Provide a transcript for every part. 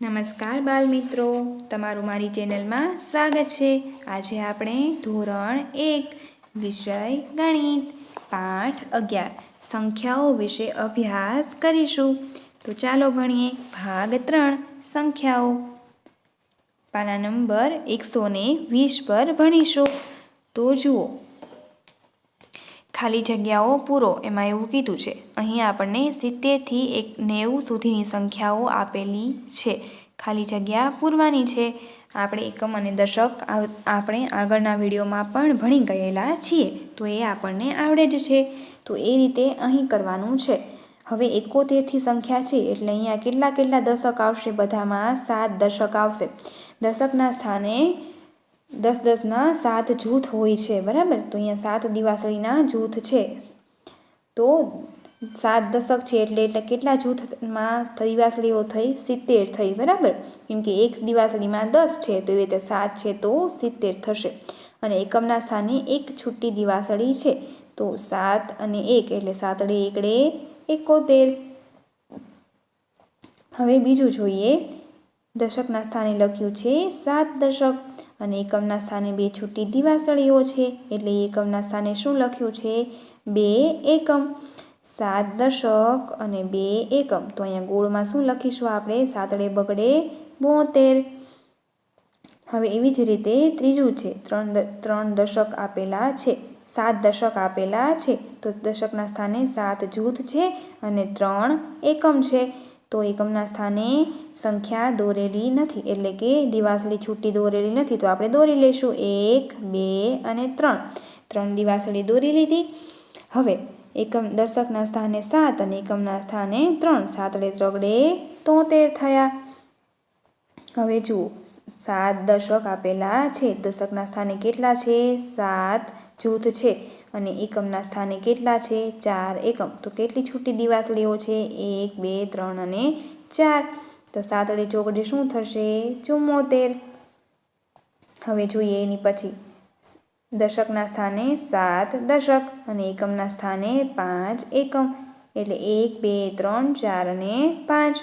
નમસ્કાર બાલ મિત્રો, તમારું મારી ચેનલમાં સ્વાગત છે। આજે આપણે ધોરણ 1 વિષય ગણિત પાઠ 11 સંખ્યાઓ વિશે અભ્યાસ કરીશું। તો ચાલો ભણીએ। ભાગ 3 સંખ્યાઓ, પાના નંબર 120 પર ભણીશું। તો જુઓ, ખાલી જગ્યાઓ પૂરો, એમાં એવું કીધું છે। અહીં આપણને 70 થી 90 સુધીની સંખ્યાઓ આપેલી છે। ખાલી જગ્યા પૂરવાની છે। આપણે એકમ અને દશક આપણે આગળના વિડીયોમાં પણ ભણી ગયેલા છીએ, તો એ આપણને આવડે જ છે। તો એ રીતે અહીં કરવાનું છે। હવે 71થી સંખ્યા છે, એટલે અહીંયા કેટલા દશક આવશે? બધામાં 7 દશક આવશે। દશકના સ્થાને 10-10ના 7 જૂથ હોય છે, બરાબર? તો અહીંયા 7 દિવાસળીના જૂથ છે, તો 7 દશક છે એટલે કેટલા જૂથમાં દિવાસળીઓ થઈ? 70 થઈ, બરાબર? કેમ કે એક દિવાસળીમાં 10 છે, તો એવી રીતે 7 છે તો 70 થશે। અને એકમના સ્થાને એક છૂટી દિવાસળી છે, તો 7 અને 1 એટલે 7 એકડે 71। હવે બીજું જોઈએ। દશકના સ્થાને લખ્યું છે 7 દશક અને એકમના સ્થાને 2 છૂટી દિવાસળીઓ છે, એટલે એકમના સ્થાને શું લખ્યું છે? 2 એકમ। 7 દશક અને 2 એકમ, તો અહીંયા ગોળમાં શું લખીશું આપણે? 7 બગડે 72। હવે એવી જ રીતે ત્રીજું છે, 3 દશક આપેલા છે, 7 દશક આપેલા છે, તો દશકના સ્થાને 7 જૂથ છે અને 3 એકમ છે, તો એકમના સ્થાને સંખ્યા દોરેલી નથી, એટલે કે દિવાસળી છૂટી દોરેલી નથી, તો આપણે દોરી લઈશું 1, 2 અને 3 દિવાસળી દોરી લીધી। હવે દશકના સ્થાને 7 અને એકમના સ્થાને 3, 7 ત્રગડે 73 થયા। હવે જુઓ, 7 દશક આપેલા છે, દશકના સ્થાને કેટલા છે? 7 જૂથ છે અને એકમના સ્થાને કેટલા છે? 4 એકમ, તો કેટલી છૂટી દિવાસળીઓ છે? 1, 2, 3 અને 4, તો 7 ચોગડે શું થશે? 74। હવે જોઈએ એની પછી, દશકના સ્થાને 7 દશક અને એકમના સ્થાને 5 એકમ, એટલે 1, 2, 3, 4 અને 5,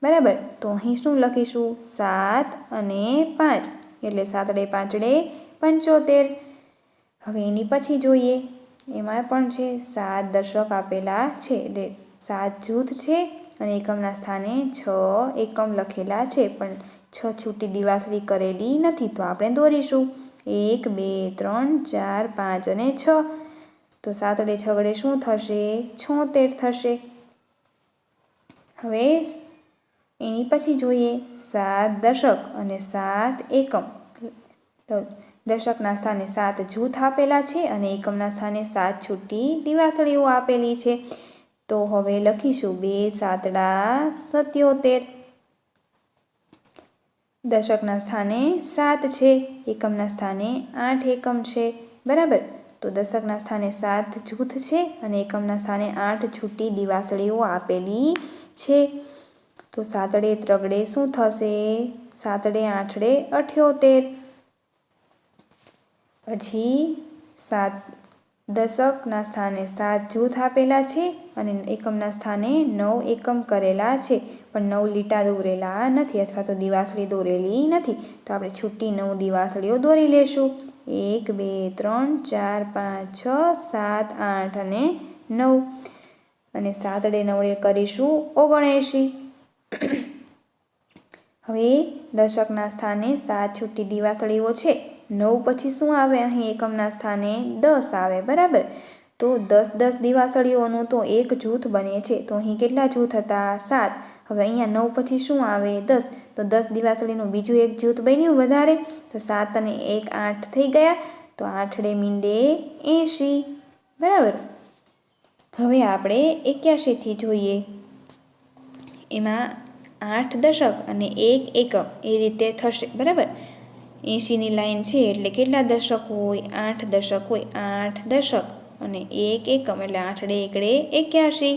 બરાબર? તો અહીં શું લખીશું? 7 અને 5, એટલે 7 5 75। હવે એની પછી જોઈએ, એમાં પણ છે 7 દશક આપેલા છે, એટલે 7 જૂથ છે અને એકમના સ્થાને 6 એકમ લખેલા છે, પણ 6 છૂટી દિવાસળી કરેલી નથી, તો આપણે દોરીશું 1, 2, 3, 4, 5 અને 6, તો 7 6 શું થશે? 76 થશે। હવે એની પછી જોઈએ 7 દશક અને 7 એકમ, તો દશકના સ્થાને 7 જૂથ આપેલા છે અને એકમના સ્થાને 7 છૂટી દિવાસળીઓ આપેલી છે, તો હવે લખીશું 2 7 77। દશકના સ્થાને 7 છે, એકમના સ્થાને 8 એકમ છે, બરાબર? તો દશકના સ્થાને 7 જૂથ છે અને એકમના સ્થાને 8 છૂટી દિવાસળીઓ આપેલી છે, તો 7 ત્રગડે શું થશે? 7 8 78। પછી 7 દશકના સ્થાને 7 જૂથ આપેલા છે અને એકમના સ્થાને 9 એકમ કરેલા છે, પણ 9 લીટા દોરેલા નથી, અથવા તો દિવાસળી દોરેલી નથી, તો આપણે છૂટી 9 દિવાસળીઓ દોરી લેશું। 1, 2, 3, 4, 5, 6, 7, 8 અને 9, અને 7 9 કરીશું 79। હવે દશકના સ્થાને 7 છૂટી દિવાસળીઓ છે, 9 પછી શું આવે? અહીં એકમના સ્થાને 10 આવે, બરાબર? તો 10 દિવાસળીઓનું તો એક જૂથ બને છે, તો અહીં કેટલા જૂથ હતા? 7। હવે અહીંયા 9 પછી શું આવે? 10, તો 10 દિવાસળીનું બીજું એક જૂથ બન્યું વધારે, તો 7 અને 1 8 થઈ ગયા, તો 8 મીંડે 80, બરાબર? હવે આપણે 81 થી જોઈએ, એમાં 8 દશક અને 1 એકમ એ રીતે થશે, બરાબર? 80ની લાઈન છે એટલે કેટલા દશક હોય? 8 દશક હોય, 8 દશક અને 1 એકમ, એટલે 8 એકડે 81।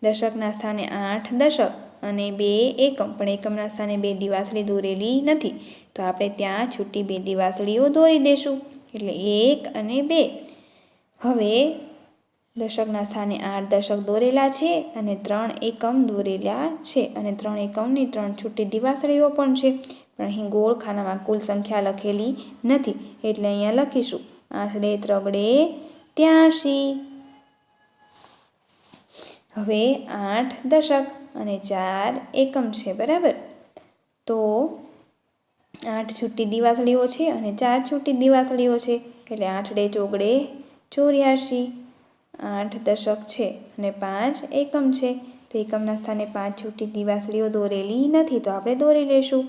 દશકના સ્થાને 8 દશક અને 2 એકમ, પણ એકમના સ્થાને 2 દિવાસળી દોરેલી નથી, તો આપણે ત્યાં છૂટી 2 દિવાસળીઓ દોરી દેશું, એટલે 1 અને 2। હવે દશકના સ્થાને 8 દશક દોરેલા છે અને 3 એકમ દોરેલા છે અને 3 એકમની 3 છૂટી દિવાસળીઓ પણ છે. પણ અહીં ગોળ ખાનામાં કુલ સંખ્યા લખેલી નથી એટલે અહીંયા લખીશું 8 3 83. હવે 8 દશક અને 4 એકમ છે, બરાબર. તો 8 છૂટી દિવાસળીઓ છે અને 4 છૂટી દિવાસળીઓ છે એટલે 8 ચોગડે 84. 8 દશક છે અને 5 એકમ છે તો એકમના સ્થાને 5 છૂટી દિવાસળીઓ દોરેલી નથી તો આપણે દોરી લઈશું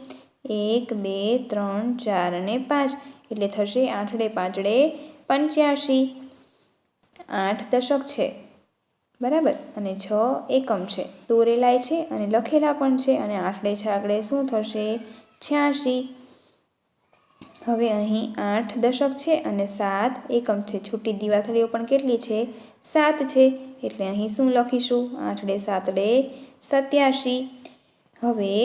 1 2 3 4 અને 5 એટલે થશે 8 5 85. 8 દશક છે, બરાબર, અને 6 એકમ છે, દોરેલાય છે અને લખેલા પણ છે અને 8 6 શું થશે 86. હવે અહીં 8 દશક છે અને 7 એકમ છે, છૂટી દિવાસળીઓ પણ કેટલી છે 7 છે એટલે અહીં શું લખીશું 8 7 87. હવે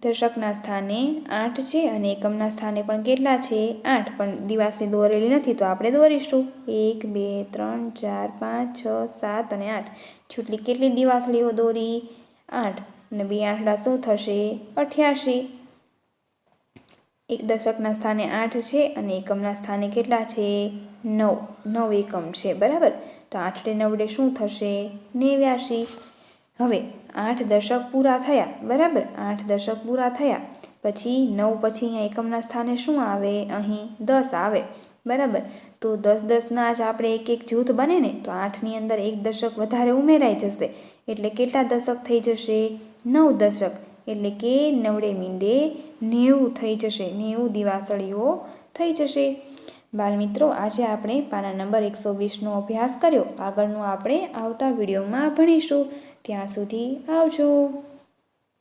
દશકના સ્થાને 8 છે અને એકમના સ્થાને પણ કેટલા છે 8 પણ દિવાસળી દોરેલી નથી તો આપણે દોરીશું 1 2 3 4 5 6 7 અને 8. છૂટલી કેટલી દિવાસળીઓ દોરી 8 અને 2 આઠડા શું થશે 88. એક દશકના સ્થાને 8 છે અને એકમના સ્થાને કેટલા છે 9 એકમ છે, બરાબર. તો 8 9 શું થશે 89. હવે 8 દશક પૂરા થયા, બરાબર. 8 દશક પૂરા થયા પછી 9 પછી અહીંયા એકમના સ્થાને શું આવે અહીં 10 આવે, બરાબર. તો 10 10ના જ આપણે એક એક જૂથ બને ને તો 8ની અંદર એક દશક વધારે ઉમેરાઈ જશે એટલે કેટલા દશક થઈ જશે 9 દશક એટલે કે 9 મીંડે 90 થઈ જશે, 90 દિવાસળીઓ થઈ જશે. બાળમિત્રો, આજે આપણે પાના નંબર 120નો અભ્યાસ કર્યો. આગળનું આપણે આવતા વિડીયોમાં ભણીશું. ત્યાં સુધી આવજો.